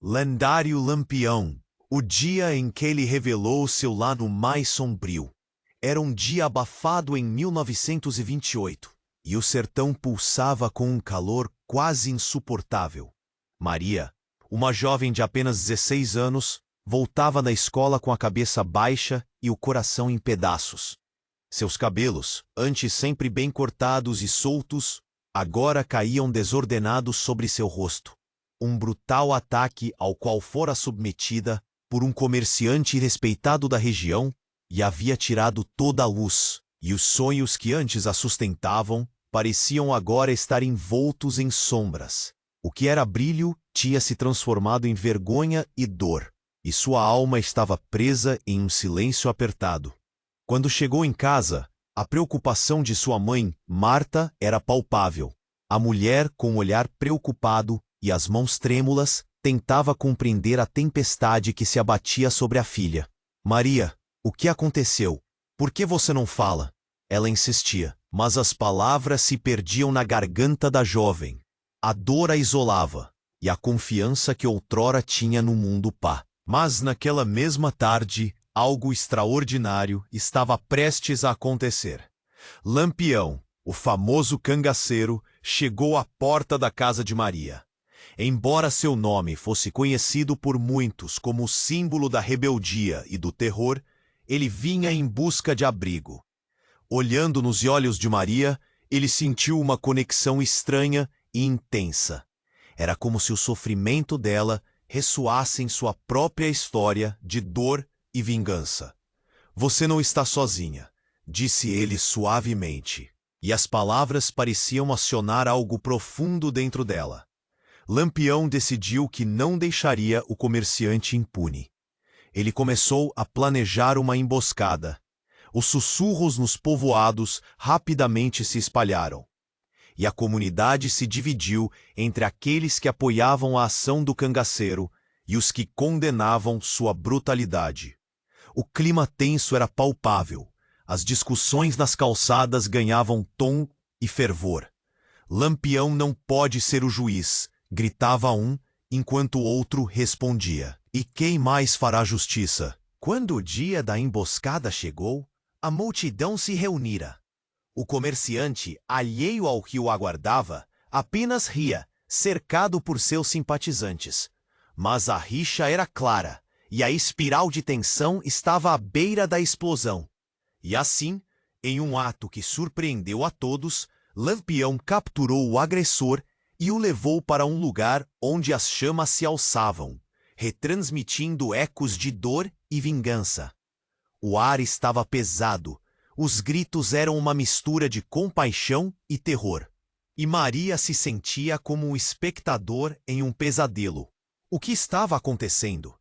Lendário Lampião, o dia em que ele revelou seu lado mais sombrio. Era um dia abafado em 1928, e o sertão pulsava com um calor quase insuportável. Maria, uma jovem de apenas 16 anos, voltava da escola com a cabeça baixa e o coração em pedaços. Seus cabelos, antes sempre bem cortados e soltos, agora caíam desordenados sobre seu rosto. Um brutal ataque ao qual fora submetida por um comerciante respeitado da região e havia tirado toda a luz, e os sonhos que antes a sustentavam pareciam agora estar envoltos em sombras. O que era brilho tinha se transformado em vergonha e dor, e sua alma estava presa em um silêncio apertado. Quando chegou em casa, a preocupação de sua mãe, Marta, era palpável. A mulher, com um olhar preocupado e as mãos trêmulas, tentava compreender a tempestade que se abatia sobre a filha. Maria, o que aconteceu? Por que você não fala? Ela insistia, mas as palavras se perdiam na garganta da jovem. A dor a isolava, e a confiança que outrora tinha no mundo pá. Mas naquela mesma tarde, algo extraordinário estava prestes a acontecer. Lampião, o famoso cangaceiro, chegou à porta da casa de Maria. Embora seu nome fosse conhecido por muitos como o símbolo da rebeldia e do terror, ele vinha em busca de abrigo. Olhando nos olhos de Maria, ele sentiu uma conexão estranha e intensa. Era como se o sofrimento dela ressoasse em sua própria história de dor e vingança. Você não está sozinha, disse ele suavemente, e as palavras pareciam acionar algo profundo dentro dela. Lampião decidiu que não deixaria o comerciante impune. Ele começou a planejar uma emboscada. Os sussurros nos povoados rapidamente se espalharam, e a comunidade se dividiu entre aqueles que apoiavam a ação do cangaceiro e os que condenavam sua brutalidade. O clima tenso era palpável. As discussões nas calçadas ganhavam tom e fervor. Lampião não pode ser o juiz, gritava um, enquanto o outro respondia. E quem mais fará justiça? Quando o dia da emboscada chegou, a multidão se reunira. O comerciante, alheio ao que o aguardava, apenas ria, cercado por seus simpatizantes. Mas a rixa era clara, e a espiral de tensão estava à beira da explosão. E assim, em um ato que surpreendeu a todos, Lampião capturou o agressor e o levou para um lugar onde as chamas se alçavam, retransmitindo ecos de dor e vingança. O ar estava pesado, os gritos eram uma mistura de compaixão e terror. E Maria se sentia como um espectador em um pesadelo. O que estava acontecendo?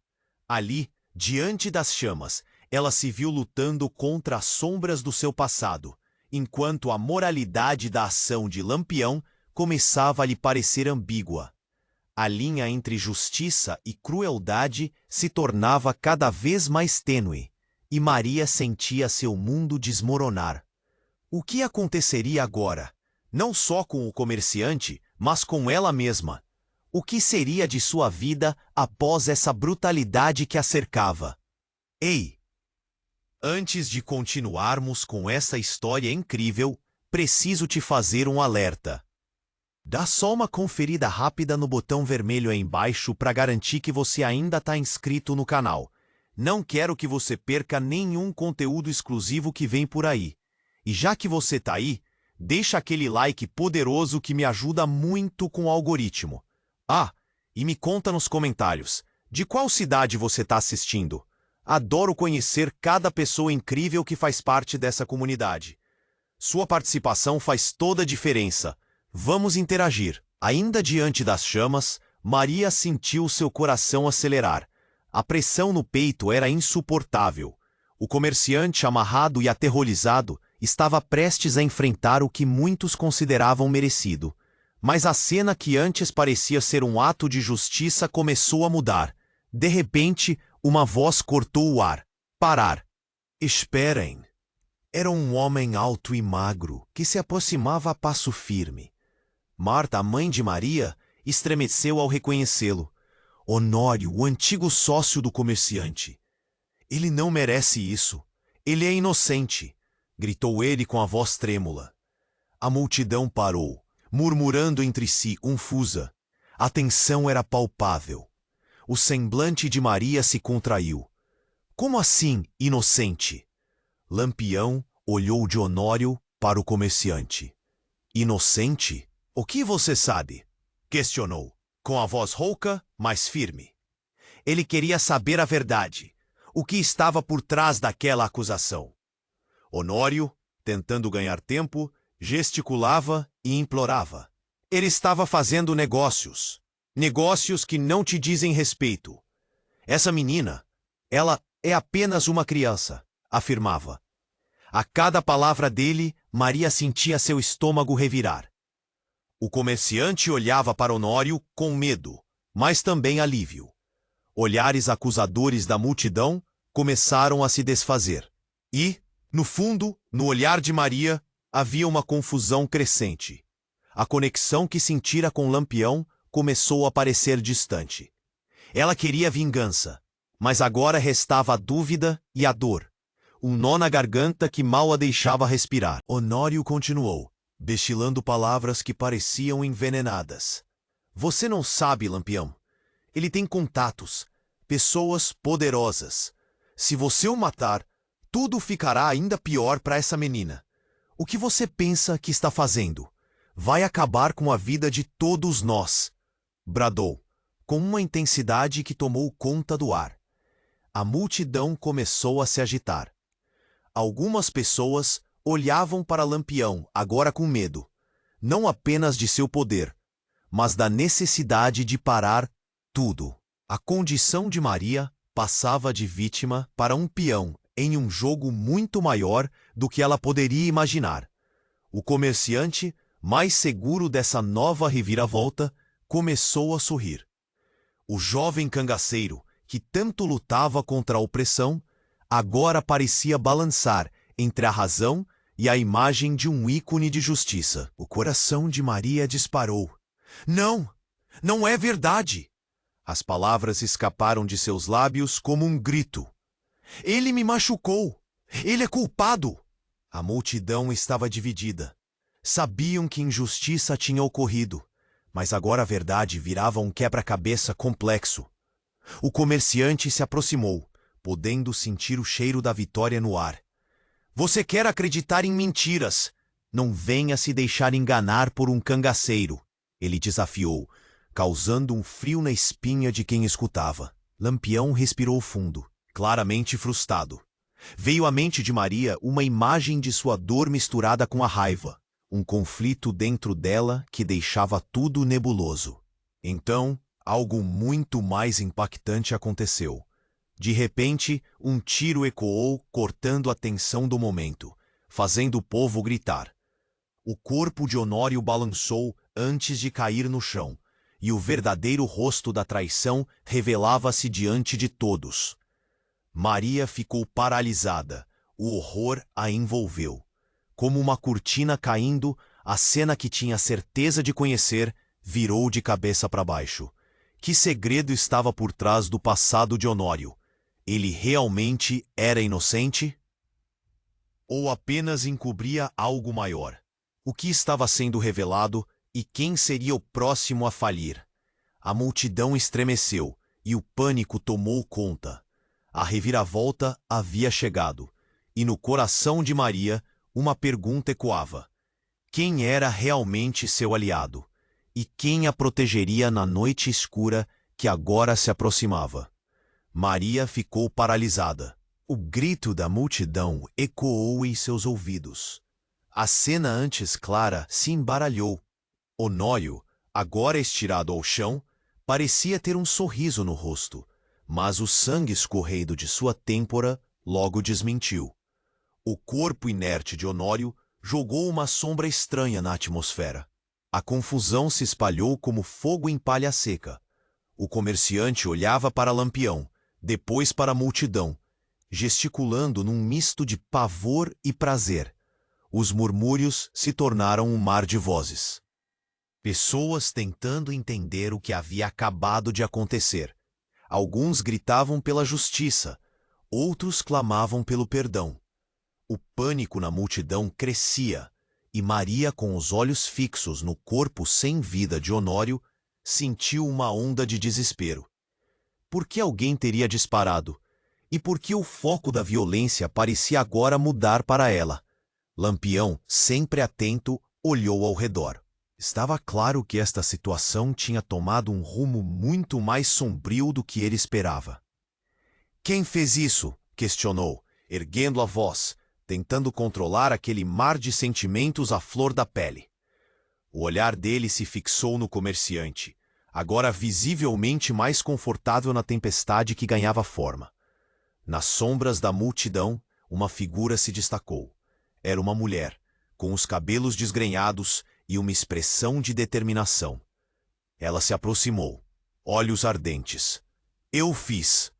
Ali, diante das chamas, ela se viu lutando contra as sombras do seu passado, enquanto a moralidade da ação de Lampião começava a lhe parecer ambígua. A linha entre justiça e crueldade se tornava cada vez mais tênue, e Maria sentia seu mundo desmoronar. O que aconteceria agora? Não só com o comerciante, mas com ela mesma. O que seria de sua vida após essa brutalidade que a cercava? Ei! Antes de continuarmos com essa história incrível, preciso te fazer um alerta. Dá só uma conferida rápida no botão vermelho aí embaixo para garantir que você ainda está inscrito no canal. Não quero que você perca nenhum conteúdo exclusivo que vem por aí. E já que você está aí, deixa aquele like poderoso que me ajuda muito com o algoritmo. Ah, e me conta nos comentários, de qual cidade você está assistindo? Adoro conhecer cada pessoa incrível que faz parte dessa comunidade. Sua participação faz toda a diferença. Vamos interagir. Ainda diante das chamas, Maria sentiu seu coração acelerar. A pressão no peito era insuportável. O comerciante, amarrado e aterrorizado, estava prestes a enfrentar o que muitos consideravam merecido. Mas a cena que antes parecia ser um ato de justiça começou a mudar. De repente, uma voz cortou o ar. Parar. Esperem. Era um homem alto e magro que se aproximava a passo firme. Marta, a mãe de Maria, estremeceu ao reconhecê-lo. Honório, o antigo sócio do comerciante. Ele não merece isso. Ele é inocente, gritou ele com a voz trêmula. A multidão parou, murmurando entre si, confusa. A tensão era palpável. O semblante de Maria se contraiu. Como assim, inocente? Lampião olhou de Honório para o comerciante. Inocente? O que você sabe? Questionou, com a voz rouca, mas firme. Ele queria saber a verdade, o que estava por trás daquela acusação. Honório, tentando ganhar tempo, gesticulava e implorava. Ele estava fazendo negócios. Negócios que não te dizem respeito. Essa menina, ela é apenas uma criança, afirmava. A cada palavra dele, Maria sentia seu estômago revirar. O comerciante olhava para Honório com medo, mas também alívio. Olhares acusadores da multidão começaram a se desfazer. E, no fundo, no olhar de Maria, havia uma confusão crescente. A conexão que sentira com Lampião começou a parecer distante. Ela queria vingança, mas agora restava a dúvida e a dor. Um nó na garganta que mal a deixava respirar. Honório continuou, destilando palavras que pareciam envenenadas. Você não sabe, Lampião. Ele tem contatos, pessoas poderosas. Se você o matar, tudo ficará ainda pior para essa menina. O que você pensa que está fazendo? Vai acabar com a vida de todos nós, bradou, com uma intensidade que tomou conta do ar. A multidão começou a se agitar. Algumas pessoas olhavam para Lampião, agora com medo, não apenas de seu poder, mas da necessidade de parar tudo. A condição de Maria passava de vítima para um peão em um jogo muito maior do que ela poderia imaginar. O comerciante, mais seguro dessa nova reviravolta, começou a sorrir. O jovem cangaceiro, que tanto lutava contra a opressão, agora parecia balançar entre a razão e a imagem de um ícone de justiça. O coração de Maria disparou. Não! Não é verdade! As palavras escaparam de seus lábios como um grito. Ele me machucou! Ele é culpado! A multidão estava dividida. Sabiam que injustiça tinha ocorrido, mas agora a verdade virava um quebra-cabeça complexo. O comerciante se aproximou, podendo sentir o cheiro da vitória no ar. Você quer acreditar em mentiras? Não venha se deixar enganar por um cangaceiro, ele desafiou, causando um frio na espinha de quem escutava. Lampião respirou fundo, claramente frustrado. Veio à mente de Maria uma imagem de sua dor misturada com a raiva, um conflito dentro dela que deixava tudo nebuloso. Então, algo muito mais impactante aconteceu. De repente, um tiro ecoou, cortando a tensão do momento, fazendo o povo gritar. O corpo de Honório balançou antes de cair no chão, e o verdadeiro rosto da traição revelava-se diante de todos. Maria ficou paralisada, o horror a envolveu. Como uma cortina caindo, a cena que tinha certeza de conhecer virou de cabeça para baixo. Que segredo estava por trás do passado de Honório? Ele realmente era inocente? Ou apenas encobria algo maior? O que estava sendo revelado e quem seria o próximo a falir? A multidão estremeceu e o pânico tomou conta. A reviravolta havia chegado, e no coração de Maria uma pergunta ecoava. Quem era realmente seu aliado? E quem a protegeria na noite escura que agora se aproximava? Maria ficou paralisada. O grito da multidão ecoou em seus ouvidos. A cena antes clara se embaralhou. Honório, agora estirado ao chão, parecia ter um sorriso no rosto, mas o sangue escorrendo de sua têmpora logo desmentiu. O corpo inerte de Honório jogou uma sombra estranha na atmosfera. A confusão se espalhou como fogo em palha seca. O comerciante olhava para Lampião, depois para a multidão, gesticulando num misto de pavor e prazer. Os murmúrios se tornaram um mar de vozes. Pessoas tentando entender o que havia acabado de acontecer. Alguns gritavam pela justiça, outros clamavam pelo perdão. O pânico na multidão crescia, e Maria, com os olhos fixos no corpo sem vida de Honório, sentiu uma onda de desespero. Por que alguém teria disparado? E por que o foco da violência parecia agora mudar para ela? Lampião, sempre atento, olhou ao redor. Estava claro que esta situação tinha tomado um rumo muito mais sombrio do que ele esperava. "Quem fez isso?" questionou, erguendo a voz, tentando controlar aquele mar de sentimentos à flor da pele. O olhar dele se fixou no comerciante, agora visivelmente mais confortável na tempestade que ganhava forma. Nas sombras da multidão, uma figura se destacou. Era uma mulher, com os cabelos desgrenhados e uma expressão de determinação. Ela se aproximou, olhos ardentes. "Eu fiz.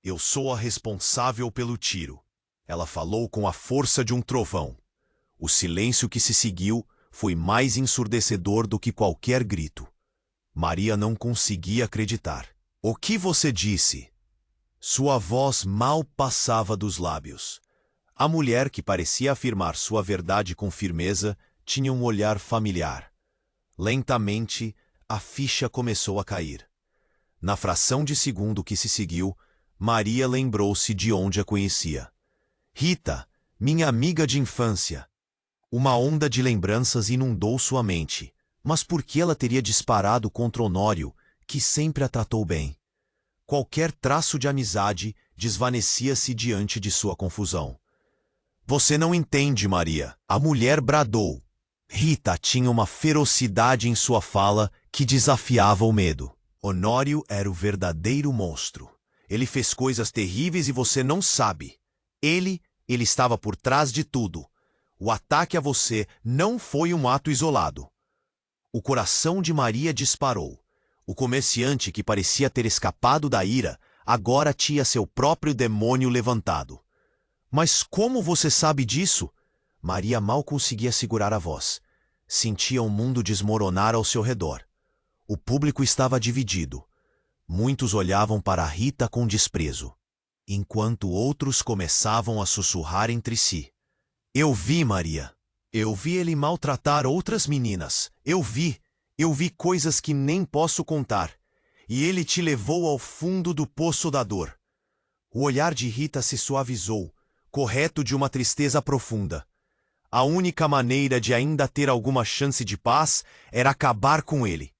Eu sou a responsável pelo tiro." Ela falou com a força de um trovão. O silêncio que se seguiu foi mais ensurdecedor do que qualquer grito. Maria não conseguia acreditar. "O que você disse?" Sua voz mal passava dos lábios. A mulher, que parecia afirmar sua verdade com firmeza, tinha um olhar familiar. Lentamente, a ficha começou a cair. Na fração de segundo que se seguiu, Maria lembrou-se de onde a conhecia. "Rita, minha amiga de infância." Uma onda de lembranças inundou sua mente. Mas por que ela teria disparado contra Honório, que sempre a tratou bem? Qualquer traço de amizade desvanecia-se diante de sua confusão. "Você não entende, Maria." A mulher bradou. Rita tinha uma ferocidade em sua fala que desafiava o medo. Honório era o verdadeiro monstro. Ele fez coisas terríveis e você não sabe. Ele estava por trás de tudo. O ataque a você não foi um ato isolado. O coração de Maria disparou. O comerciante, que parecia ter escapado da ira, agora tinha seu próprio demônio levantado. "Mas como você sabe disso?" Maria mal conseguia segurar a voz. Sentia o mundo desmoronar ao seu redor. O público estava dividido. Muitos olhavam para Rita com desprezo, enquanto outros começavam a sussurrar entre si. "Eu vi, Maria. Eu vi ele maltratar outras meninas. Eu vi coisas que nem posso contar. E ele te levou ao fundo do poço da dor." O olhar de Rita se suavizou, correto de uma tristeza profunda. A única maneira de ainda ter alguma chance de paz era acabar com ele.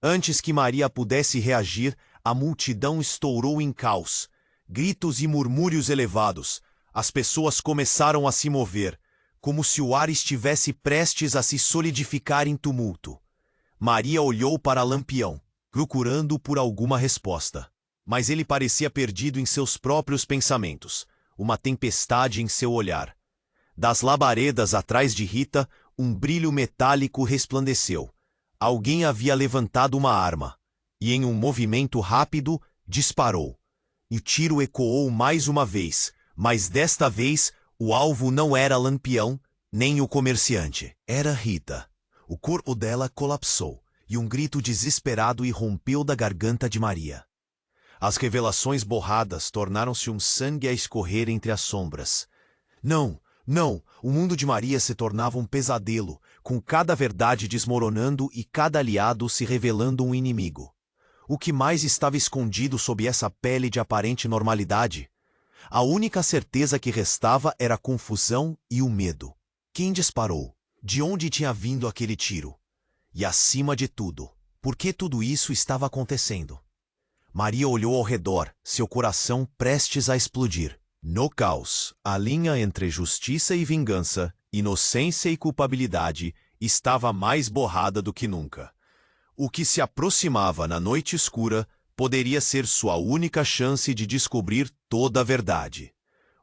Antes que Maria pudesse reagir, a multidão estourou em caos. Gritos e murmúrios elevados. As pessoas começaram a se mover, como se o ar estivesse prestes a se solidificar em tumulto. Maria olhou para Lampião, procurando por alguma resposta. Mas ele parecia perdido em seus próprios pensamentos, uma tempestade em seu olhar. Das labaredas atrás de Rita, um brilho metálico resplandeceu. Alguém havia levantado uma arma, e em um movimento rápido, disparou. E o tiro ecoou mais uma vez, mas desta vez o alvo não era Lampião, nem o comerciante. Era Rita. O corpo dela colapsou, e um grito desesperado irrompeu da garganta de Maria. As revelações borradas tornaram-se um sangue a escorrer entre as sombras. Não! O mundo de Maria se tornava um pesadelo, com cada verdade desmoronando e cada aliado se revelando um inimigo. O que mais estava escondido sob essa pele de aparente normalidade? A única certeza que restava era a confusão e o medo. Quem disparou? De onde tinha vindo aquele tiro? E acima de tudo, por que tudo isso estava acontecendo? Maria olhou ao redor, seu coração prestes a explodir. No caos, a linha entre justiça e vingança, inocência e culpabilidade, estava mais borrada do que nunca. O que se aproximava na noite escura poderia ser sua única chance de descobrir toda a verdade.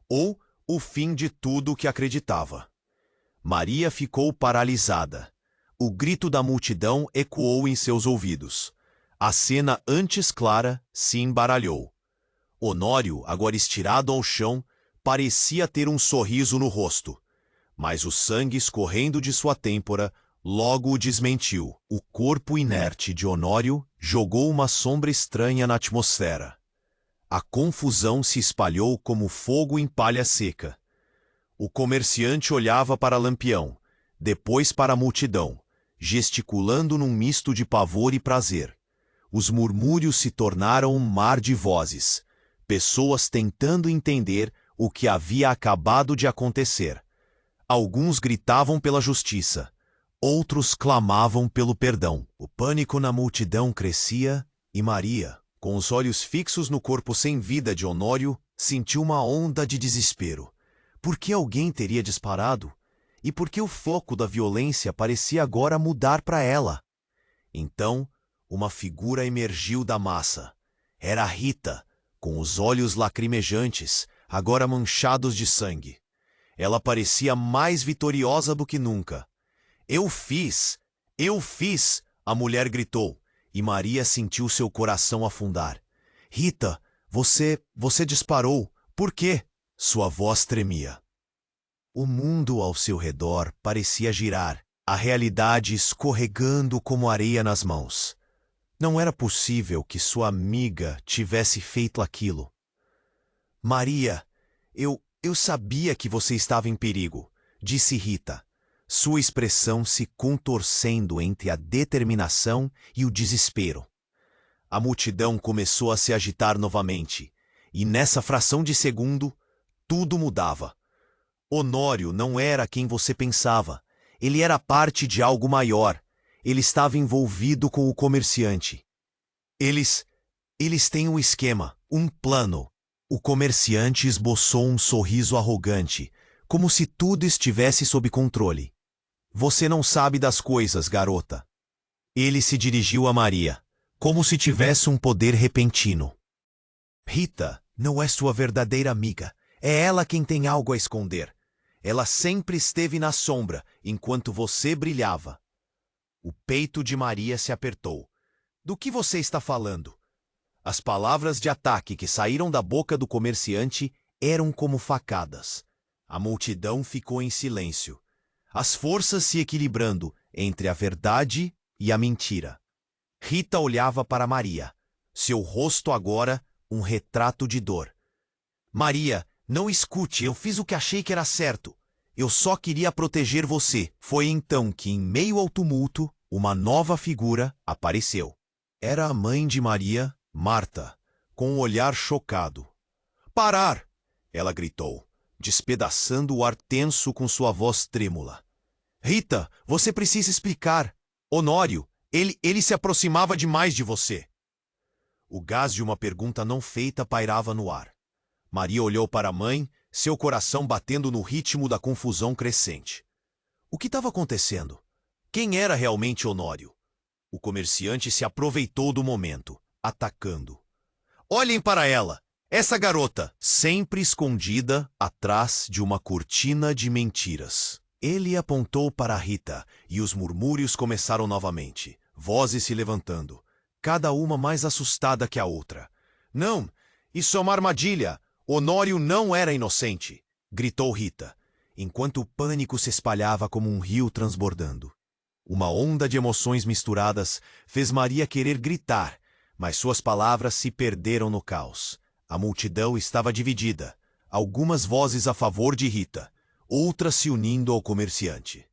Ou o fim de tudo o que acreditava. Maria ficou paralisada. O grito da multidão ecoou em seus ouvidos. A cena antes clara se embaralhou. Honório, agora estirado ao chão, parecia ter um sorriso no rosto, mas o sangue escorrendo de sua têmpora logo o desmentiu. O corpo inerte de Honório jogou uma sombra estranha na atmosfera. A confusão se espalhou como fogo em palha seca. O comerciante olhava para Lampião, depois para a multidão, gesticulando num misto de pavor e prazer. Os murmúrios se tornaram um mar de vozes, pessoas tentando entender o que havia acabado de acontecer. Alguns gritavam pela justiça, outros clamavam pelo perdão. O pânico na multidão crescia e Maria, com os olhos fixos no corpo sem vida de Honório, sentiu uma onda de desespero. Por que alguém teria disparado? E por que o foco da violência parecia agora mudar para ela? Então, uma figura emergiu da massa. Era Rita, com os olhos lacrimejantes, agora manchados de sangue. Ela parecia mais vitoriosa do que nunca. Eu fiz! A mulher gritou, e Maria sentiu seu coração afundar. Rita, você disparou. Por quê? Sua voz tremia. O mundo ao seu redor parecia girar, a realidade escorregando como areia nas mãos. Não era possível que sua amiga tivesse feito aquilo. Maria, eu sabia que você estava em perigo, disse Rita, sua expressão se contorcendo entre a determinação e o desespero. A multidão começou a se agitar novamente, e nessa fração de segundo, tudo mudava. Honório não era quem você pensava. Ele era parte de algo maior. Ele estava envolvido com o comerciante. Eles têm um esquema, um plano. O comerciante esboçou um sorriso arrogante, como se tudo estivesse sob controle. Você não sabe das coisas, garota. Ele se dirigiu a Maria, como se tivesse um poder repentino. Rita não é sua verdadeira amiga. É ela quem tem algo a esconder. Ela sempre esteve na sombra, enquanto você brilhava. O peito de Maria se apertou. Do que você está falando? As palavras de ataque que saíram da boca do comerciante eram como facadas. A multidão ficou em silêncio, as forças se equilibrando entre a verdade e a mentira. Rita olhava para Maria, seu rosto agora um retrato de dor. Maria, não escute, eu fiz o que achei que era certo. Eu só queria proteger você. Foi então que, em meio ao tumulto, uma nova figura apareceu. Era a mãe de Maria, Marta, com um olhar chocado. Parar! Ela gritou, despedaçando o ar tenso com sua voz trêmula. Rita, você precisa explicar. Honório, ele se aproximava demais de você. O gás de uma pergunta não feita pairava no ar. Maria olhou para a mãe, seu coração batendo no ritmo da confusão crescente. O que estava acontecendo? Quem era realmente Honório? O comerciante se aproveitou do momento, atacando. Olhem para ela! Essa garota, sempre escondida atrás de uma cortina de mentiras. Ele apontou para Rita, e os murmúrios começaram novamente, vozes se levantando, cada uma mais assustada que a outra. Não! Isso é uma armadilha! Honório não era inocente! Gritou Rita, enquanto o pânico se espalhava como um rio transbordando. Uma onda de emoções misturadas fez Maria querer gritar, mas suas palavras se perderam no caos. A multidão estava dividida, algumas vozes a favor de Rita, outras se unindo ao comerciante.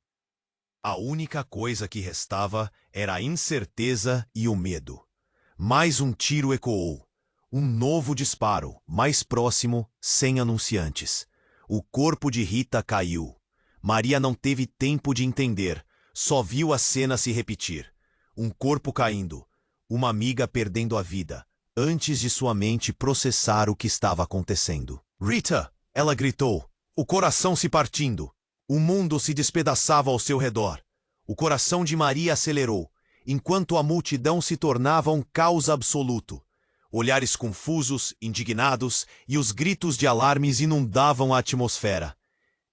A única coisa que restava era a incerteza e o medo. Mais um tiro ecoou. Um novo disparo, mais próximo, sem anunciantes. O corpo de Rita caiu. Maria não teve tempo de entender, só viu a cena se repetir. Um corpo caindo, uma amiga perdendo a vida, antes de sua mente processar o que estava acontecendo. Rita! Ela gritou, o coração se partindo. O mundo se despedaçava ao seu redor. O coração de Maria acelerou, enquanto a multidão se tornava um caos absoluto. Olhares confusos, indignados e os gritos de alarmes inundavam a atmosfera.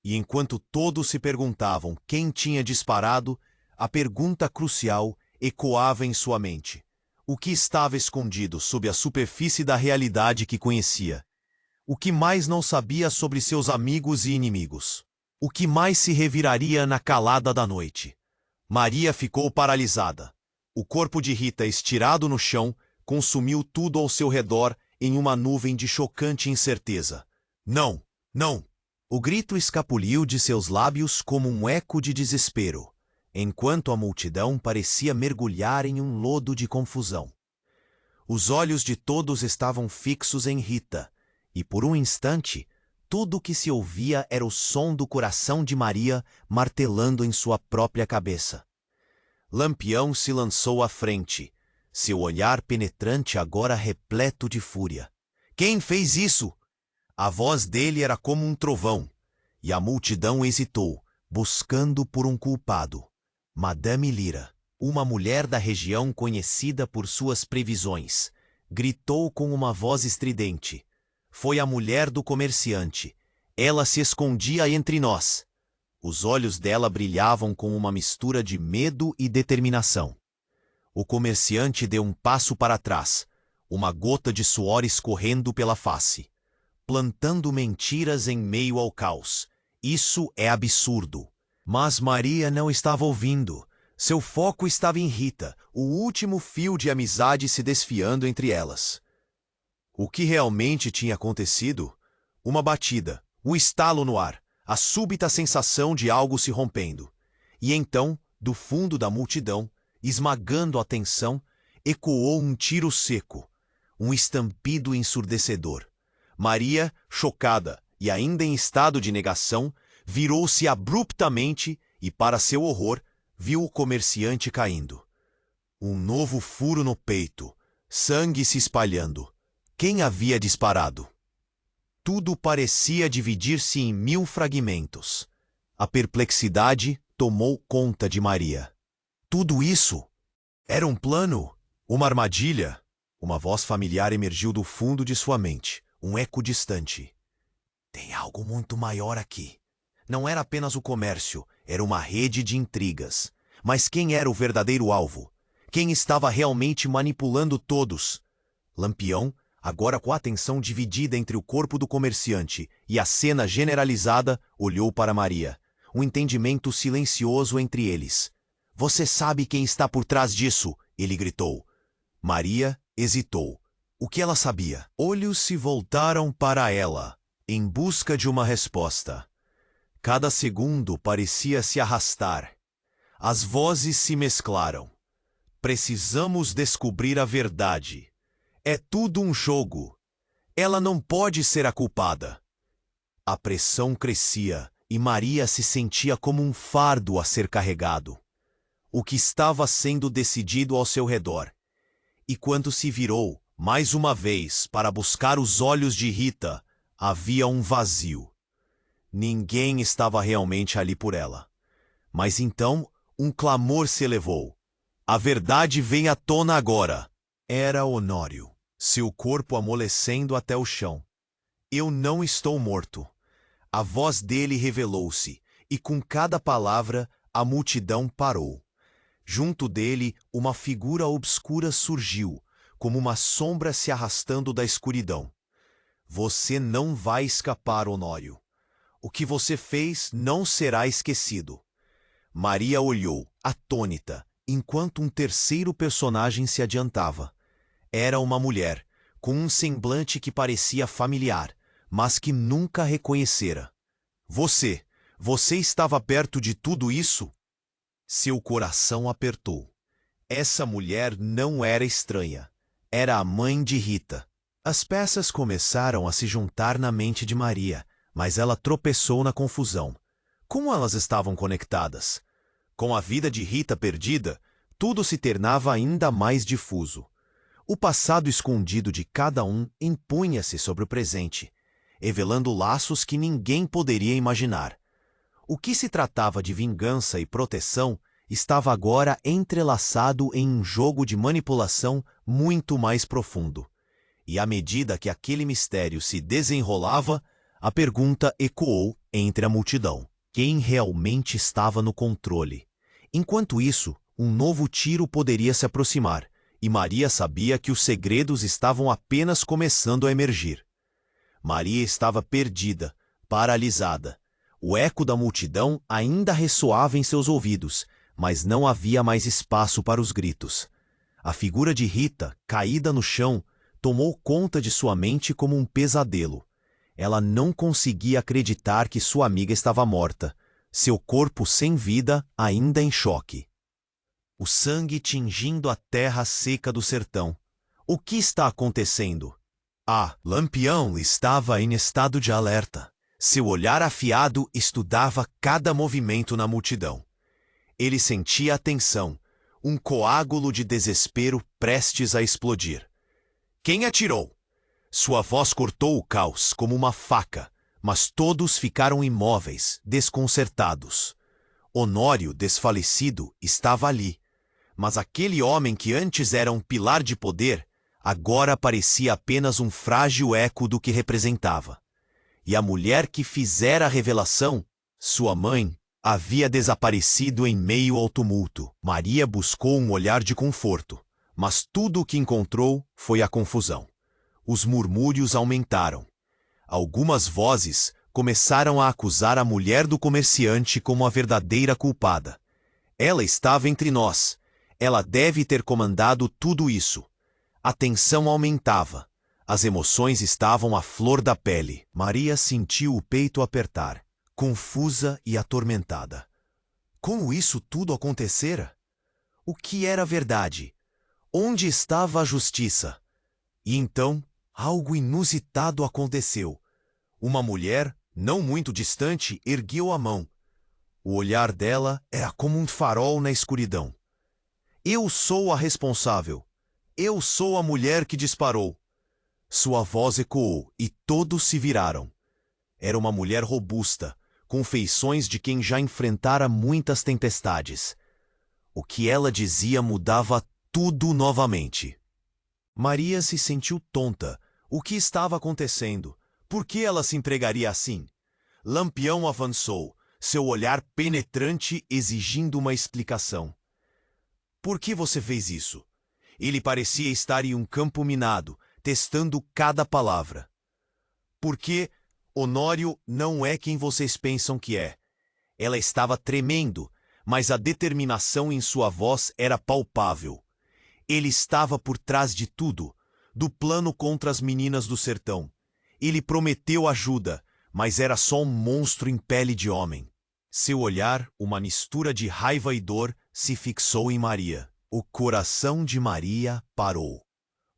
E enquanto todos se perguntavam quem tinha disparado, a pergunta crucial ecoava em sua mente. O que estava escondido sob a superfície da realidade que conhecia? O que mais não sabia sobre seus amigos e inimigos? O que mais se reviraria na calada da noite? Maria ficou paralisada. O corpo de Rita, estirado no chão, consumiu tudo ao seu redor em uma nuvem de chocante incerteza. Não, não! O grito escapuliu de seus lábios como um eco de desespero, enquanto a multidão parecia mergulhar em um lodo de confusão. Os olhos de todos estavam fixos em Rita, e por um instante, tudo o que se ouvia era o som do coração de Maria martelando em sua própria cabeça. Lampião se lançou à frente, seu olhar penetrante agora repleto de fúria. Quem fez isso? A voz dele era como um trovão, e a multidão hesitou, buscando por um culpado. Madame Lyra, uma mulher da região conhecida por suas previsões, gritou com uma voz estridente. Foi a mulher do comerciante. Ela se escondia entre nós. Os olhos dela brilhavam com uma mistura de medo e determinação. O comerciante deu um passo para trás, uma gota de suor escorrendo pela face. Plantando mentiras em meio ao caos. Isso é absurdo. Mas Maria não estava ouvindo. Seu foco estava em Rita, o último fio de amizade se desfiando entre elas. O que realmente tinha acontecido? Uma batida, um estalo no ar, a súbita sensação de algo se rompendo. E então, do fundo da multidão, esmagando a tensão, ecoou um tiro seco, um estampido ensurdecedor. Maria, chocada e ainda em estado de negação, virou-se abruptamente e, para seu horror, viu o comerciante caindo. Um novo furo no peito, sangue se espalhando. Quem havia disparado? Tudo parecia dividir-se em 1000 fragmentos. A perplexidade tomou conta de Maria. Tudo isso? Era um plano? Uma armadilha? Uma voz familiar emergiu do fundo de sua mente, um eco distante. Tem algo muito maior aqui. Não era apenas o comércio, era uma rede de intrigas. Mas quem era o verdadeiro alvo? Quem estava realmente manipulando todos? Lampião, agora com a atenção dividida entre o corpo do comerciante e a cena generalizada, olhou para Maria. Um entendimento silencioso entre eles. Você sabe quem está por trás disso? Ele gritou. Maria hesitou. O que ela sabia? Olhos se voltaram para ela, em busca de uma resposta. Cada segundo parecia se arrastar. As vozes se mesclaram. Precisamos descobrir a verdade. É tudo um jogo. Ela não pode ser a culpada. A pressão crescia e Maria se sentia como um fardo a ser carregado. O que estava sendo decidido ao seu redor. E quando se virou, mais uma vez, para buscar os olhos de Rita, havia um vazio. Ninguém estava realmente ali por ela. Mas então, um clamor se elevou. A verdade vem à tona agora. Era Honório, seu corpo amolecendo até o chão. Eu não estou morto. A voz dele revelou-se, e com cada palavra, a multidão parou. Junto dele, uma figura obscura surgiu, como uma sombra se arrastando da escuridão. Você não vai escapar, Honório. O que você fez não será esquecido. Maria olhou, atônita, enquanto um terceiro personagem se adiantava. Era uma mulher, com um semblante que parecia familiar, mas que nunca reconhecera. Você estava perto de tudo isso? Seu coração apertou. Essa mulher não era estranha. Era a mãe de Rita. As peças começaram a se juntar na mente de Maria, mas ela tropeçou na confusão. Como elas estavam conectadas? Com a vida de Rita perdida, tudo se tornava ainda mais difuso. O passado escondido de cada um impunha-se sobre o presente, revelando laços que ninguém poderia imaginar. O que se tratava de vingança e proteção estava agora entrelaçado em um jogo de manipulação muito mais profundo. E à medida que aquele mistério se desenrolava, a pergunta ecoou entre a multidão. Quem realmente estava no controle? Enquanto isso, um novo tiro poderia se aproximar, e Maria sabia que os segredos estavam apenas começando a emergir. Maria estava perdida, paralisada. O eco da multidão ainda ressoava em seus ouvidos, mas não havia mais espaço para os gritos. A figura de Rita, caída no chão, tomou conta de sua mente como um pesadelo. Ela não conseguia acreditar que sua amiga estava morta, seu corpo sem vida ainda em choque. O sangue tingindo a terra seca do sertão. O que está acontecendo? Lampião estava em estado de alerta. Seu olhar afiado estudava cada movimento na multidão. Ele sentia a tensão, um coágulo de desespero prestes a explodir. Quem atirou? Sua voz cortou o caos como uma faca, mas todos ficaram imóveis, desconcertados. Honório, desfalecido, estava ali, mas aquele homem que antes era um pilar de poder, agora parecia apenas um frágil eco do que representava. E a mulher que fizera a revelação, sua mãe, havia desaparecido em meio ao tumulto. Maria buscou um olhar de conforto, mas tudo o que encontrou foi a confusão. Os murmúrios aumentaram. Algumas vozes começaram a acusar a mulher do comerciante como a verdadeira culpada. Ela estava entre nós. Ela deve ter comandado tudo isso. A tensão aumentava. As emoções estavam à flor da pele. Maria sentiu o peito apertar, confusa e atormentada. Como isso tudo acontecera? O que era verdade? Onde estava a justiça? E então, algo inusitado aconteceu. Uma mulher, não muito distante, ergueu a mão. O olhar dela era como um farol na escuridão. Eu sou a responsável. Eu sou a mulher que disparou. Sua voz ecoou e todos se viraram. Era uma mulher robusta, com feições de quem já enfrentara muitas tempestades. O que ela dizia mudava tudo novamente. Maria se sentiu tonta. O que estava acontecendo? Por que ela se entregaria assim? Lampião avançou, seu olhar penetrante exigindo uma explicação. Por que você fez isso? Ele parecia estar em um campo minado, testando cada palavra. Porque Honório não é quem vocês pensam que é. Ela estava tremendo, mas a determinação em sua voz era palpável. Ele estava por trás de tudo, do plano contra as meninas do sertão. Ele prometeu ajuda, mas era só um monstro em pele de homem. Seu olhar, uma mistura de raiva e dor, se fixou em Maria. O coração de Maria parou.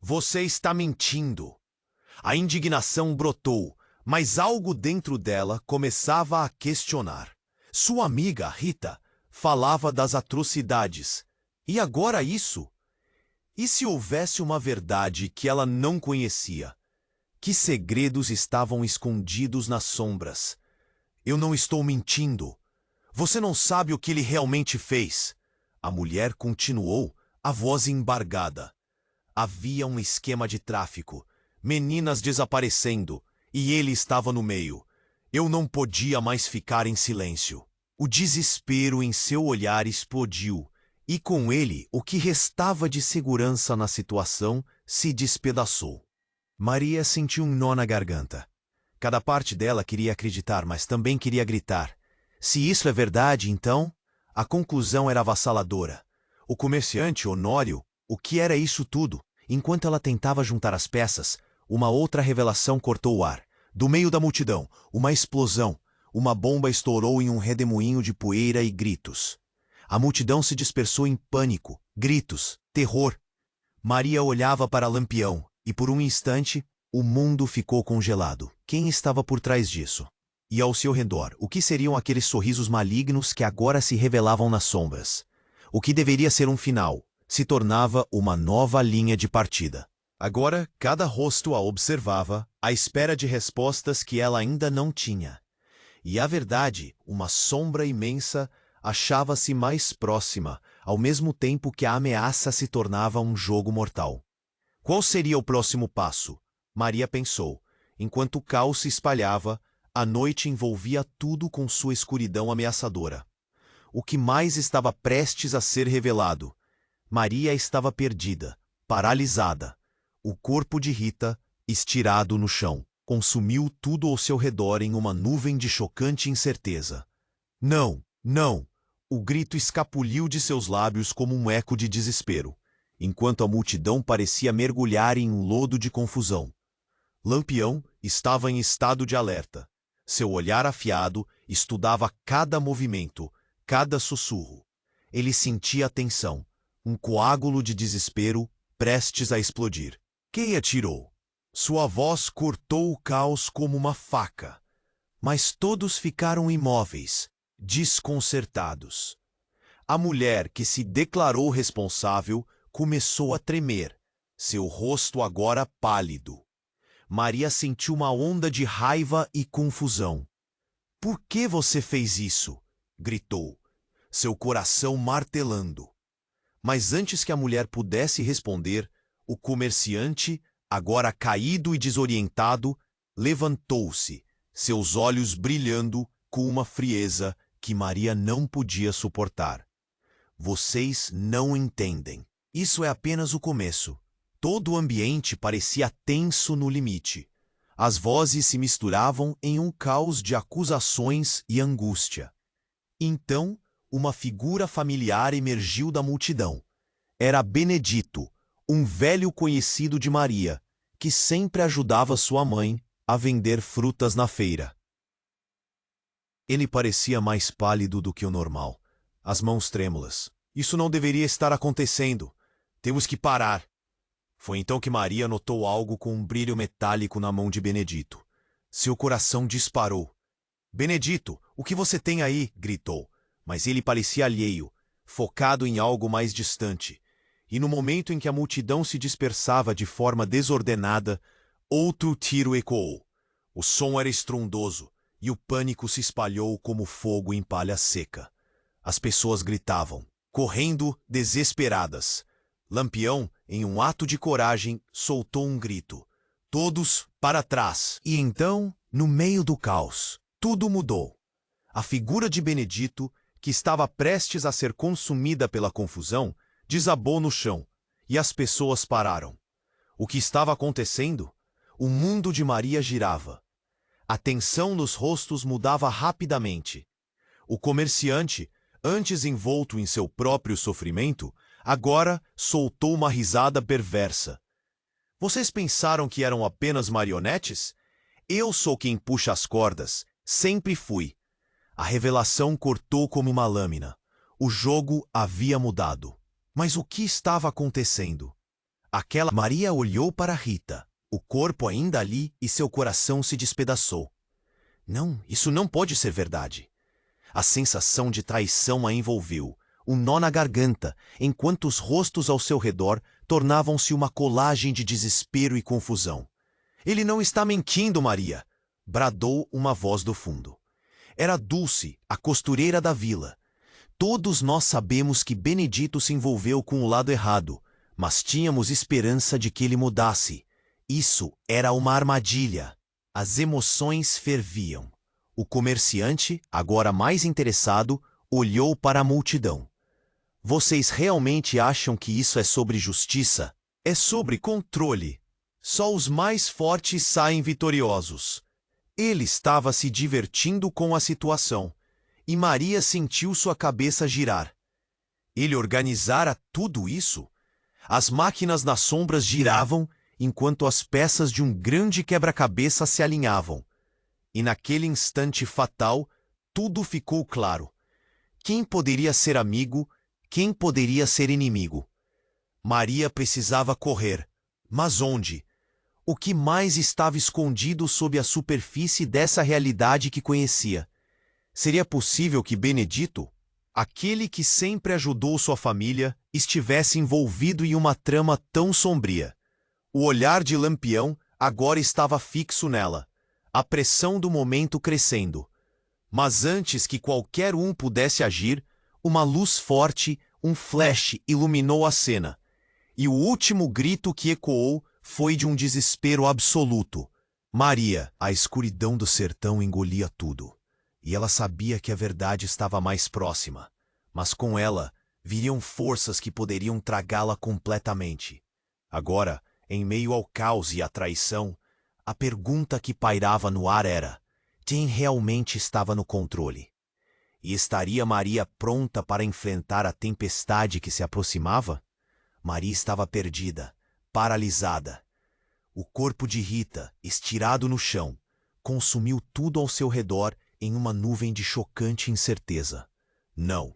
Você está mentindo. A indignação brotou, mas algo dentro dela começava a questionar. Sua amiga, Rita, falava das atrocidades. E agora isso? E se houvesse uma verdade que ela não conhecia? Que segredos estavam escondidos nas sombras? Eu não estou mentindo. Você não sabe o que ele realmente fez. A mulher continuou, a voz embargada. Havia um esquema de tráfico, meninas desaparecendo, e ele estava no meio. Eu não podia mais ficar em silêncio. O desespero em seu olhar explodiu, e com ele o que restava de segurança na situação se despedaçou. Maria sentiu um nó na garganta. Cada parte dela queria acreditar, mas também queria gritar. Se isso é verdade, então, a conclusão era avassaladora. O comerciante Honório, o que era isso tudo? Enquanto ela tentava juntar as peças, uma outra revelação cortou o ar. Do meio da multidão, uma explosão. Uma bomba estourou em um redemoinho de poeira e gritos. A multidão se dispersou em pânico, gritos, terror. Maria olhava para Lampião, e por um instante, o mundo ficou congelado. Quem estava por trás disso? E ao seu redor, o que seriam aqueles sorrisos malignos que agora se revelavam nas sombras? O que deveria ser um final, se tornava uma nova linha de partida. Agora, cada rosto a observava, à espera de respostas que ela ainda não tinha. E a verdade, uma sombra imensa, achava-se mais próxima, ao mesmo tempo que a ameaça se tornava um jogo mortal. Qual seria o próximo passo? Maria pensou. Enquanto o caos se espalhava, a noite envolvia tudo com sua escuridão ameaçadora. O que mais estava prestes a ser revelado? Maria estava perdida, paralisada. O corpo de Rita, estirado no chão, consumiu tudo ao seu redor em uma nuvem de chocante incerteza. Não, não! O grito escapuliu de seus lábios como um eco de desespero. enquanto a multidão parecia mergulhar em um lodo de confusão. Lampião estava em estado de alerta. Seu olhar afiado estudava cada movimento, cada sussurro. Ele sentia a tensão, um coágulo de desespero prestes a explodir. Quem atirou? Sua voz cortou o caos como uma faca. Mas todos ficaram imóveis, desconcertados. A mulher que se declarou responsável começou a tremer, seu rosto agora pálido. Maria sentiu uma onda de raiva e confusão. "Por que você fez isso?" gritou, seu coração martelando. Mas antes que a mulher pudesse responder, o comerciante, agora caído e desorientado, levantou-se, seus olhos brilhando com uma frieza que Maria não podia suportar. "Vocês não entendem. Isso é apenas o começo." Todo o ambiente parecia tenso no limite. As vozes se misturavam em um caos de acusações e angústia. Então, uma figura familiar emergiu da multidão. Era Benedito, um velho conhecido de Maria, que sempre ajudava sua mãe a vender frutas na feira. Ele parecia mais pálido do que o normal, as mãos trêmulas. "Isso não deveria estar acontecendo. Temos que parar." Foi então que Maria notou algo com um brilho metálico na mão de Benedito. Seu coração disparou. "Benedito, o que você tem aí?" gritou. Mas ele parecia alheio, focado em algo mais distante. E no momento em que a multidão se dispersava de forma desordenada, outro tiro ecoou. O som era estrondoso, e o pânico se espalhou como fogo em palha seca. As pessoas gritavam, correndo desesperadas. Lampião, em um ato de coragem, soltou um grito. "Todos para trás!" E então, no meio do caos, tudo mudou. A figura de Benedito, que estava prestes a ser consumida pela confusão, desabou no chão, e as pessoas pararam. O que estava acontecendo? O mundo de Maria girava. A tensão nos rostos mudava rapidamente. O comerciante, antes envolto em seu próprio sofrimento, agora soltou uma risada perversa. "Vocês pensaram que eram apenas marionetes? Eu sou quem puxa as cordas, sempre fui." A revelação cortou como uma lâmina. O jogo havia mudado. Mas o que estava acontecendo? Aquela Maria olhou para Rita, o corpo ainda ali, e seu coração se despedaçou. Não, isso não pode ser verdade. A sensação de traição a envolveu, um nó na garganta, enquanto os rostos ao seu redor tornavam-se uma colagem de desespero e confusão. "Ele não está mentindo, Maria!" bradou uma voz do fundo. Era Dulce, a costureira da vila. "Todos nós sabemos que Benedito se envolveu com o lado errado, mas tínhamos esperança de que ele mudasse. Isso era uma armadilha." As emoções ferviam. O comerciante, agora mais interessado, olhou para a multidão. "Vocês realmente acham que isso é sobre justiça? É sobre controle. Só os mais fortes saem vitoriosos." Ele estava se divertindo com a situação, e Maria sentiu sua cabeça girar. Ele organizara tudo isso? As máquinas nas sombras giravam, enquanto as peças de um grande quebra-cabeça se alinhavam. E naquele instante fatal, tudo ficou claro. Quem poderia ser amigo? Quem poderia ser inimigo? Maria precisava correr. Mas onde? O que mais estava escondido sob a superfície dessa realidade que conhecia? Seria possível que Benedito, aquele que sempre ajudou sua família, estivesse envolvido em uma trama tão sombria? O olhar de Lampião agora estava fixo nela, a pressão do momento crescendo. Mas antes que qualquer um pudesse agir, uma luz forte, um flash iluminou a cena. E o último grito que ecoou foi de um desespero absoluto. Maria, a escuridão do sertão engolia tudo. E ela sabia que a verdade estava mais próxima. Mas com ela, viriam forças que poderiam tragá-la completamente. Agora, em meio ao caos e à traição, a pergunta que pairava no ar era: quem realmente estava no controle? E estaria Maria pronta para enfrentar a tempestade que se aproximava? Maria estava perdida, paralisada. O corpo de Rita, estirado no chão, consumiu tudo ao seu redor em uma nuvem de chocante incerteza. Não,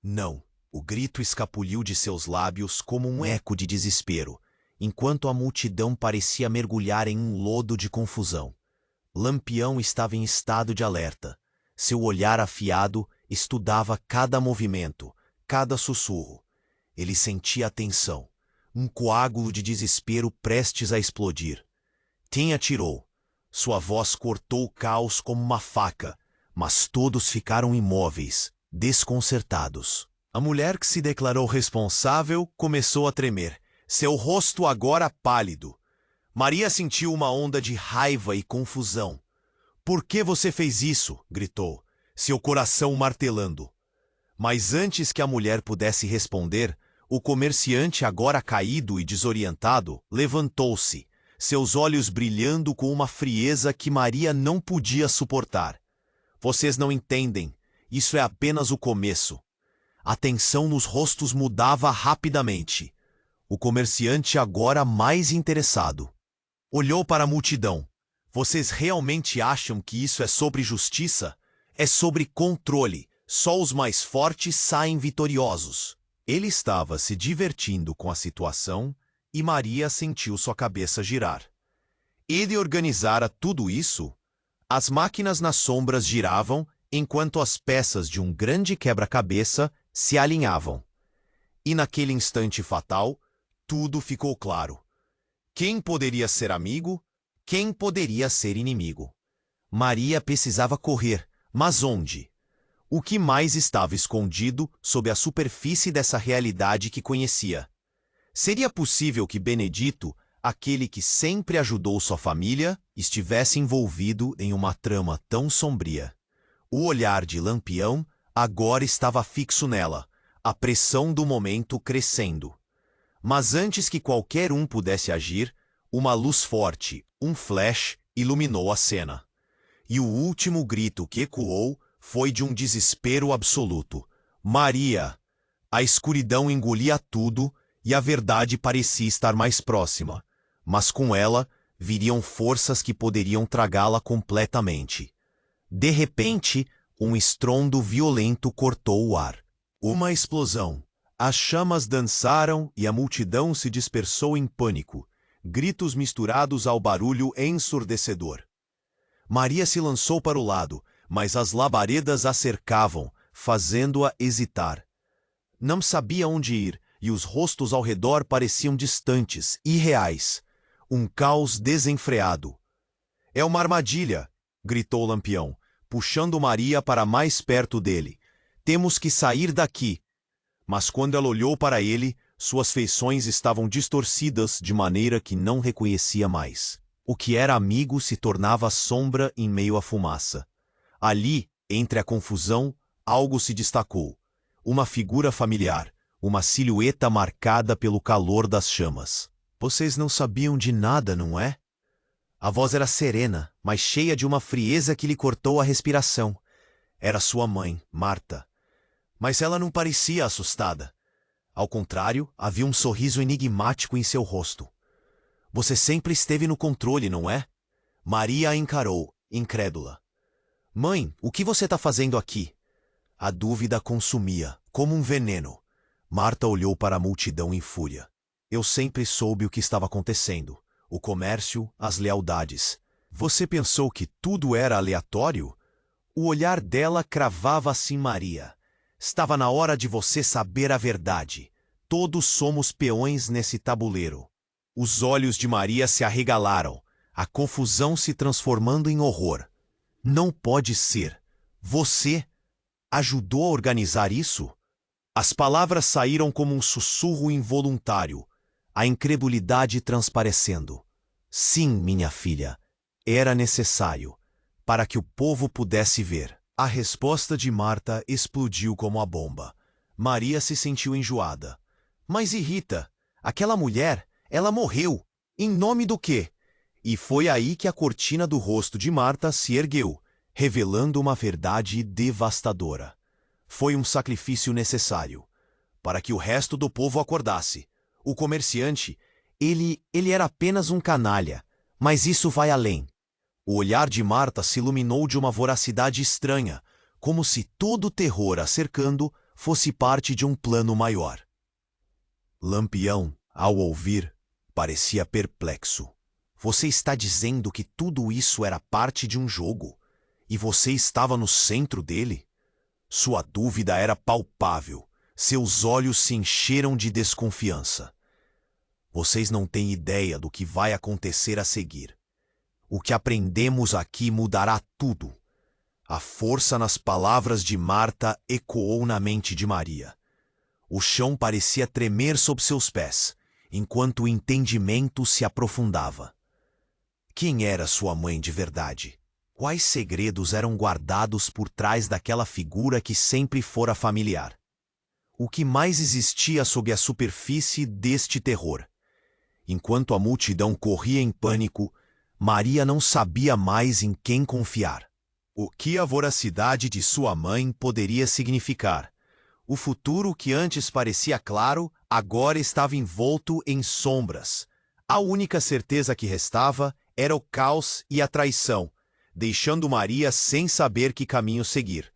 não. O grito escapuliu de seus lábios como um eco de desespero, enquanto a multidão parecia mergulhar em um lodo de confusão. Lampião estava em estado de alerta. Seu olhar afiado estudava cada movimento, cada sussurro. Ele sentia a tensão, um coágulo de desespero prestes a explodir. Quem atirou? Sua voz cortou o caos como uma faca, mas todos ficaram imóveis, desconcertados. A mulher que se declarou responsável começou a tremer, seu rosto agora pálido. Maria sentiu uma onda de raiva e confusão. "Por que você fez isso?" gritou, seu coração martelando. Mas antes que a mulher pudesse responder, o comerciante, agora caído e desorientado, levantou-se, seus olhos brilhando com uma frieza que Maria não podia suportar. "Vocês não entendem. Isso é apenas o começo." A tensão nos rostos mudava rapidamente. O comerciante, agora mais interessado, olhou para a multidão. "Vocês realmente acham que isso é sobre justiça? É sobre controle. Só os mais fortes saem vitoriosos." Ele estava se divertindo com a situação e Maria sentiu sua cabeça girar. Ele organizara tudo isso? As máquinas nas sombras giravam enquanto as peças de um grande quebra-cabeça se alinhavam. E naquele instante fatal, tudo ficou claro. Quem poderia ser amigo? Quem poderia ser inimigo? Maria precisava correr, mas onde? O que mais estava escondido sob a superfície dessa realidade que conhecia? Seria possível que Benedito, aquele que sempre ajudou sua família, estivesse envolvido em uma trama tão sombria? O olhar de Lampião agora estava fixo nela, a pressão do momento crescendo. Mas antes que qualquer um pudesse agir, uma luz forte, um flash, iluminou a cena. E o último grito que ecoou foi de um desespero absoluto. "Maria!" A escuridão engolia tudo e a verdade parecia estar mais próxima, mas com ela viriam forças que poderiam tragá-la completamente. De repente, um estrondo violento cortou o ar. Uma explosão. As chamas dançaram e a multidão se dispersou em pânico, gritos misturados ao barulho ensurdecedor. Maria se lançou para o lado, mas as labaredas a cercavam, fazendo-a hesitar. Não sabia onde ir, e os rostos ao redor pareciam distantes, irreais. Um caos desenfreado. "É uma armadilha!" gritou Lampião, puxando Maria para mais perto dele. "Temos que sair daqui." Mas quando ela olhou para ele, suas feições estavam distorcidas de maneira que não reconhecia mais. O que era amigo se tornava sombra em meio à fumaça. Ali, entre a confusão, algo se destacou. Uma figura familiar, uma silhueta marcada pelo calor das chamas. "Vocês não sabiam de nada, não é?" A voz era serena, mas cheia de uma frieza que lhe cortou a respiração. Era sua mãe, Marta. Mas ela não parecia assustada. Ao contrário, havia um sorriso enigmático em seu rosto. "Você sempre esteve no controle, não é?" Maria a encarou, incrédula. "Mãe, o que você está fazendo aqui?" A dúvida consumia, como um veneno. Marta olhou para a multidão em fúria. "Eu sempre soube o que estava acontecendo. O comércio, as lealdades. Você pensou que tudo era aleatório?" O olhar dela cravava assim Maria. "Estava na hora de você saber a verdade. Todos somos peões nesse tabuleiro." Os olhos de Maria se arregalaram, a confusão se transformando em horror. "Não pode ser. Você ajudou a organizar isso?" As palavras saíram como um sussurro involuntário, a incredulidade transparecendo. "Sim, minha filha. Era necessário, para que o povo pudesse ver." A resposta de Marta explodiu como a bomba. Maria se sentiu enjoada. "Mas e Rita? Aquela mulher, ela morreu. Em nome do quê?" E foi aí que a cortina do rosto de Marta se ergueu, revelando uma verdade devastadora. Foi um sacrifício necessário, para que o resto do povo acordasse. O comerciante, ele era apenas um canalha, mas isso vai além. O olhar de Marta se iluminou de uma voracidade estranha, como se todo o terror a cercando fosse parte de um plano maior. Lampião, ao ouvir, parecia perplexo. Você está dizendo que tudo isso era parte de um jogo, e você estava no centro dele? Sua dúvida era palpável. Seus olhos se encheram de desconfiança. Vocês não têm ideia do que vai acontecer a seguir. O que aprendemos aqui mudará tudo. A força nas palavras de Marta ecoou na mente de Maria. O chão parecia tremer sob seus pés, enquanto o entendimento se aprofundava. Quem era sua mãe de verdade? Quais segredos eram guardados por trás daquela figura que sempre fora familiar? O que mais existia sob a superfície deste terror? Enquanto a multidão corria em pânico, Maria não sabia mais em quem confiar. O que a voracidade de sua mãe poderia significar? O futuro que antes parecia claro, agora estava envolto em sombras. A única certeza que restava era o caos e a traição, deixando Maria sem saber que caminho seguir.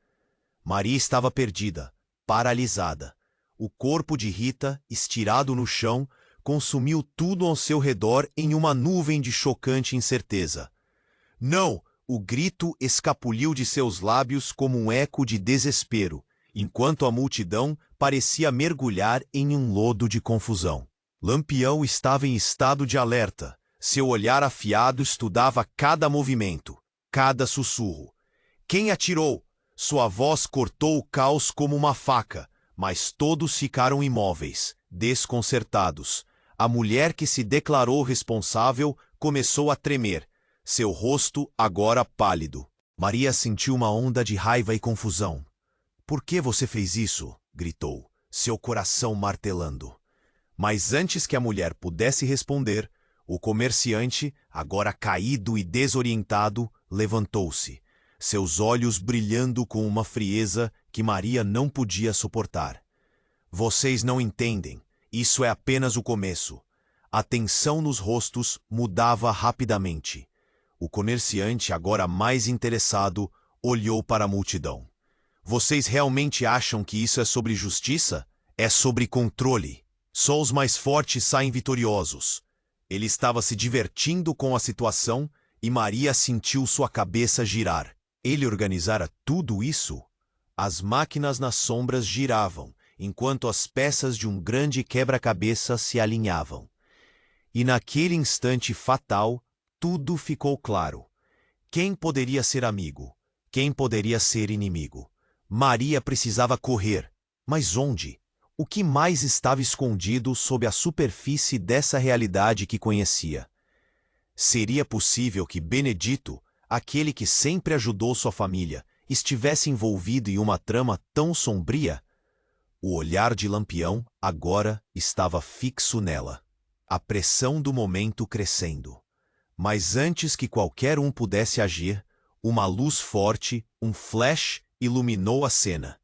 Maria estava perdida, paralisada. O corpo de Rita, estirado no chão, consumiu tudo ao seu redor em uma nuvem de chocante incerteza. Não! O grito escapuliu de seus lábios como um eco de desespero, enquanto a multidão parecia mergulhar em um lodo de confusão. Lampião estava em estado de alerta. Seu olhar afiado estudava cada movimento, cada sussurro. Quem atirou? Sua voz cortou o caos como uma faca, mas todos ficaram imóveis, desconcertados. A mulher que se declarou responsável começou a tremer, seu rosto agora pálido. Maria sentiu uma onda de raiva e confusão. "Por que você fez isso?" gritou, seu coração martelando. Mas antes que a mulher pudesse responder, o comerciante, agora caído e desorientado, levantou-se, seus olhos brilhando com uma frieza que Maria não podia suportar. "Vocês não entendem. Isso é apenas o começo." A tensão nos rostos mudava rapidamente. O comerciante, agora mais interessado, olhou para a multidão. "Vocês realmente acham que isso é sobre justiça? É sobre controle. Só os mais fortes saem vitoriosos." Ele estava se divertindo com a situação e Maria sentiu sua cabeça girar. Ele organizara tudo isso? As máquinas nas sombras giravam, enquanto as peças de um grande quebra-cabeça se alinhavam. E naquele instante fatal, tudo ficou claro. Quem poderia ser amigo? Quem poderia ser inimigo? Maria precisava correr. Mas onde? O que mais estava escondido sob a superfície dessa realidade que conhecia? Seria possível que Benedito, aquele que sempre ajudou sua família, estivesse envolvido em uma trama tão sombria? O olhar de Lampião agora estava fixo nela, a pressão do momento crescendo. Mas antes que qualquer um pudesse agir, uma luz forte, um flash, iluminou a cena.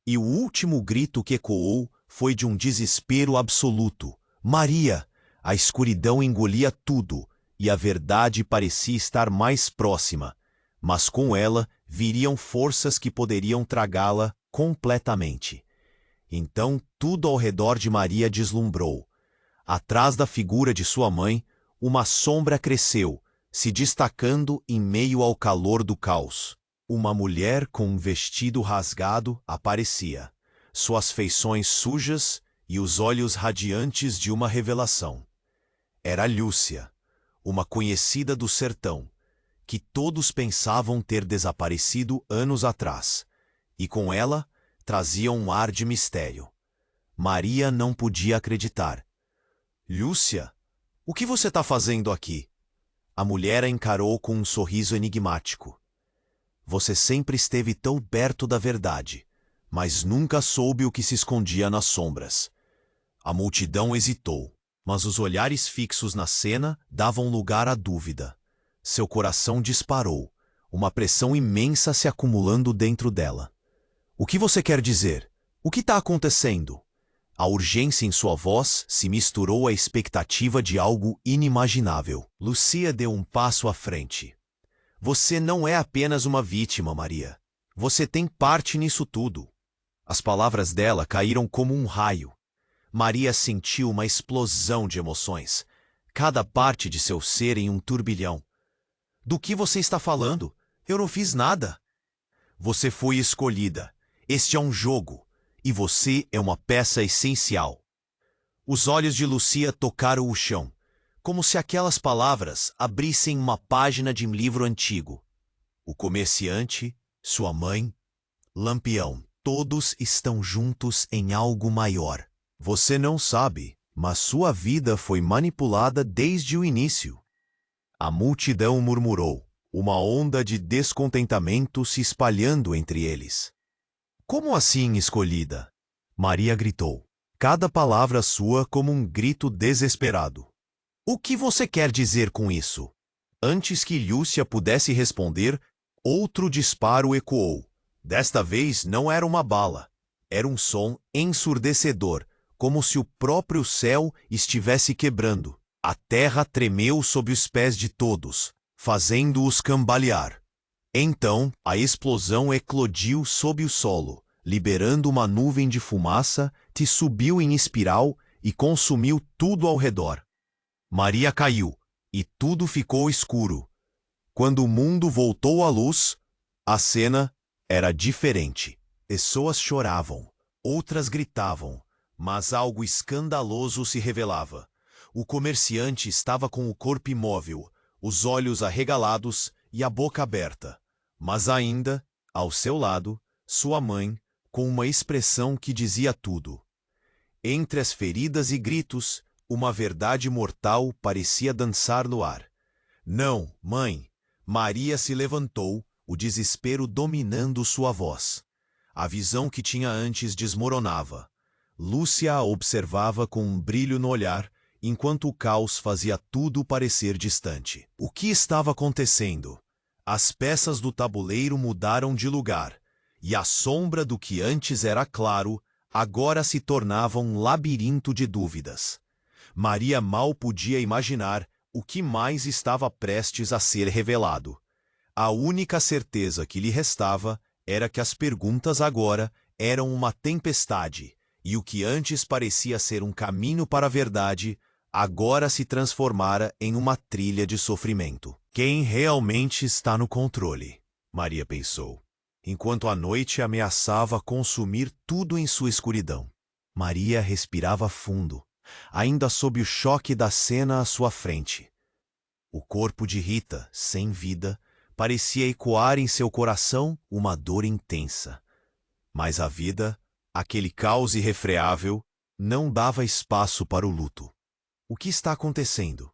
E o último grito que ecoou foi de um desespero absoluto. "Maria!" A escuridão engolia tudo, e a verdade parecia estar mais próxima. Mas com ela viriam forças que poderiam tragá-la completamente. Então tudo ao redor de Maria deslumbrou. Atrás da figura de sua mãe, uma sombra cresceu, se destacando em meio ao calor do caos. Uma mulher com um vestido rasgado aparecia, suas feições sujas e os olhos radiantes de uma revelação. Era Lúcia, uma conhecida do sertão, que todos pensavam ter desaparecido anos atrás, e com ela trazia um ar de mistério. Maria não podia acreditar. "Lúcia? O que você está fazendo aqui?" A mulher a encarou com um sorriso enigmático. "Você sempre esteve tão perto da verdade, mas nunca soube o que se escondia nas sombras." A multidão hesitou, mas os olhares fixos na cena davam lugar à dúvida. Seu coração disparou, uma pressão imensa se acumulando dentro dela. "O que você quer dizer? O que está acontecendo?" A urgência em sua voz se misturou à expectativa de algo inimaginável. Lucia deu um passo à frente. Você não é apenas uma vítima, Maria. Você tem parte nisso tudo. As palavras dela caíram como um raio. Maria sentiu uma explosão de emoções, cada parte de seu ser em um turbilhão. Do que você está falando? Eu não fiz nada. Você foi escolhida. Este é um jogo, e você é uma peça essencial. Os olhos de Lucia tocaram o chão, como se aquelas palavras abrissem uma página de um livro antigo. O comerciante, sua mãe, Lampião, todos estão juntos em algo maior. Você não sabe, mas sua vida foi manipulada desde o início. A multidão murmurou, uma onda de descontentamento se espalhando entre eles. Como assim escolhida? Maria gritou, cada palavra sua como um grito desesperado. O que você quer dizer com isso? Antes que Lúcia pudesse responder, outro disparo ecoou. Desta vez não era uma bala. Era um som ensurdecedor, como se o próprio céu estivesse quebrando. A terra tremeu sob os pés de todos, fazendo-os cambalear. Então, a explosão eclodiu sob o solo, liberando uma nuvem de fumaça que subiu em espiral e consumiu tudo ao redor. Maria caiu, e tudo ficou escuro. Quando o mundo voltou à luz, a cena era diferente. Pessoas choravam, outras gritavam, mas algo escandaloso se revelava. O comerciante estava com o corpo imóvel, os olhos arregalados e a boca aberta. Mas ainda, ao seu lado, sua mãe, com uma expressão que dizia tudo. Entre as feridas e gritos, uma verdade mortal parecia dançar no ar. Não, mãe! Maria se levantou, o desespero dominando sua voz. A visão que tinha antes desmoronava. Lúcia a observava com um brilho no olhar, enquanto o caos fazia tudo parecer distante. O que estava acontecendo? As peças do tabuleiro mudaram de lugar, e a sombra do que antes era claro, agora se tornava um labirinto de dúvidas. Maria mal podia imaginar o que mais estava prestes a ser revelado. A única certeza que lhe restava era que as perguntas agora eram uma tempestade, e o que antes parecia ser um caminho para a verdade, agora se transformara em uma trilha de sofrimento. Quem realmente está no controle? Maria pensou, enquanto a noite ameaçava consumir tudo em sua escuridão. Maria respirava fundo, ainda sob o choque da cena à sua frente. O corpo de Rita, sem vida, parecia ecoar em seu coração uma dor intensa. Mas a vida, aquele caos irrefreável, não dava espaço para o luto. O que está acontecendo?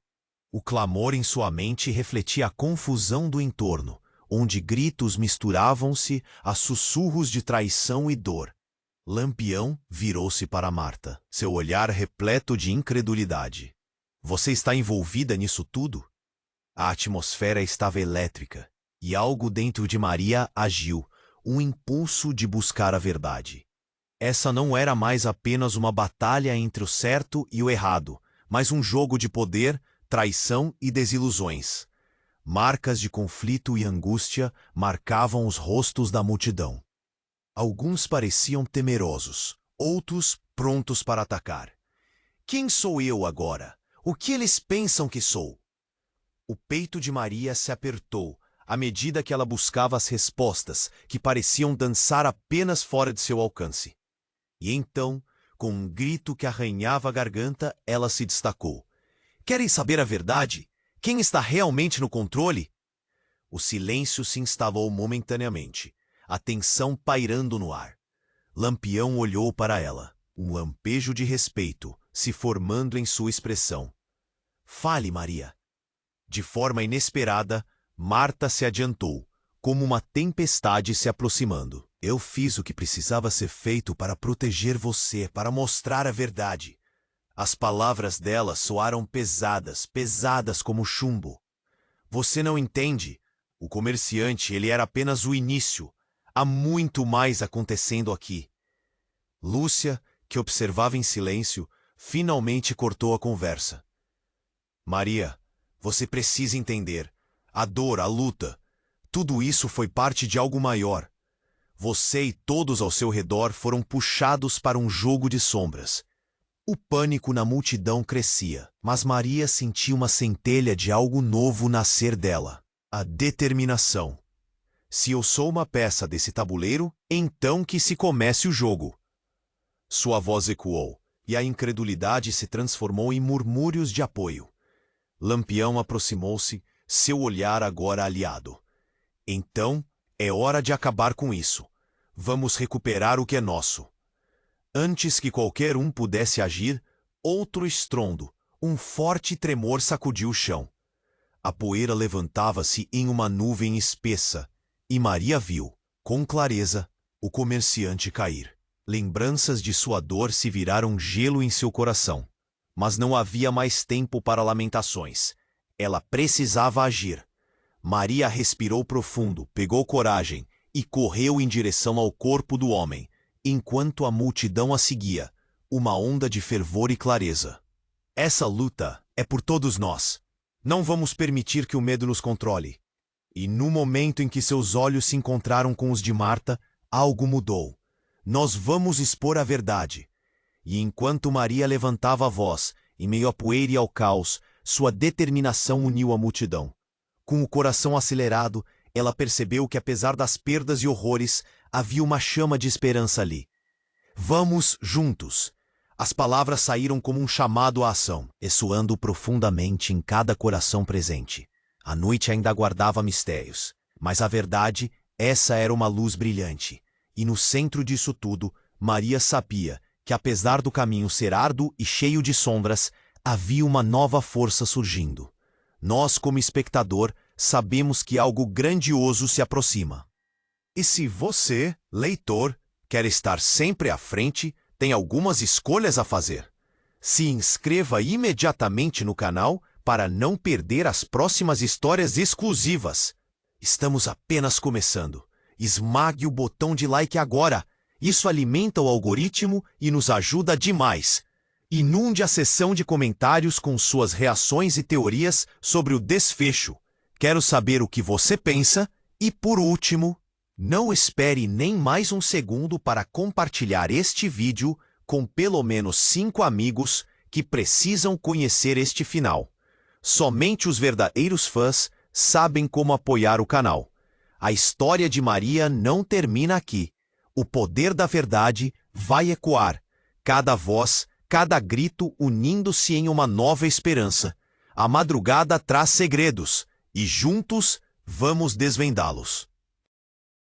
O clamor em sua mente refletia a confusão do entorno, onde gritos misturavam-se a sussurros de traição e dor. Lampião virou-se para Marta, seu olhar repleto de incredulidade. Você está envolvida nisso tudo? A atmosfera estava elétrica, e algo dentro de Maria agiu, um impulso de buscar a verdade. Essa não era mais apenas uma batalha entre o certo e o errado, mas um jogo de poder, traição e desilusões. Marcas de conflito e angústia marcavam os rostos da multidão. Alguns pareciam temerosos, outros prontos para atacar. Quem sou eu agora? O que eles pensam que sou? O peito de Maria se apertou à medida que ela buscava as respostas que pareciam dançar apenas fora de seu alcance. E então, com um grito que arranhava a garganta, ela se destacou. Querem saber a verdade? Quem está realmente no controle? O silêncio se instalou momentaneamente, a tensão pairando no ar. Lampião olhou para ela, um lampejo de respeito se formando em sua expressão. Fale, Maria. De forma inesperada, Marta se adiantou, como uma tempestade se aproximando. Eu fiz o que precisava ser feito para proteger você, para mostrar a verdade. As palavras dela soaram pesadas, pesadas como chumbo. Você não entende. O comerciante, ele era apenas o início. Há muito mais acontecendo aqui. Lúcia, que observava em silêncio, finalmente cortou a conversa. Maria, você precisa entender. A dor, a luta, tudo isso foi parte de algo maior. Você e todos ao seu redor foram puxados para um jogo de sombras. O pânico na multidão crescia, mas Maria sentia uma centelha de algo novo nascer dela. A determinação. Se eu sou uma peça desse tabuleiro, então que se comece o jogo. Sua voz ecoou, e a incredulidade se transformou em murmúrios de apoio. Lampião aproximou-se, seu olhar agora aliado. Então, é hora de acabar com isso. Vamos recuperar o que é nosso. Antes que qualquer um pudesse agir, outro estrondo, um forte tremor sacudiu o chão. A poeira levantava-se em uma nuvem espessa, e Maria viu, com clareza, o comerciante cair. Lembranças de sua dor se viraram gelo em seu coração. Mas não havia mais tempo para lamentações. Ela precisava agir. Maria respirou profundo, pegou coragem e correu em direção ao corpo do homem, enquanto a multidão a seguia, uma onda de fervor e clareza. Essa luta é por todos nós. Não vamos permitir que o medo nos controle. E no momento em que seus olhos se encontraram com os de Marta, algo mudou. Nós vamos expor a verdade. E enquanto Maria levantava a voz, em meio à poeira e ao caos, sua determinação uniu a multidão. Com o coração acelerado, ela percebeu que apesar das perdas e horrores, havia uma chama de esperança ali. Vamos juntos! As palavras saíram como um chamado à ação, ressoando profundamente em cada coração presente. A noite ainda guardava mistérios, mas a verdade, essa era uma luz brilhante. E no centro disso tudo, Maria sabia que apesar do caminho ser árduo e cheio de sombras, havia uma nova força surgindo. Nós, como espectador, sabemos que algo grandioso se aproxima. E se você, leitor, quer estar sempre à frente, tem algumas escolhas a fazer. Se inscreva imediatamente no canal para não perder as próximas histórias exclusivas. Estamos apenas começando. Esmague o botão de like agora. Isso alimenta o algoritmo e nos ajuda demais. Inunde a seção de comentários com suas reações e teorias sobre o desfecho. Quero saber o que você pensa e, por último, não espere nem mais um segundo para compartilhar este vídeo com pelo menos 5 amigos que precisam conhecer este final. Somente os verdadeiros fãs sabem como apoiar o canal. A história de Maria não termina aqui. O poder da verdade vai ecoar. Cada voz, cada grito unindo-se em uma nova esperança. A madrugada traz segredos e juntos vamos desvendá-los.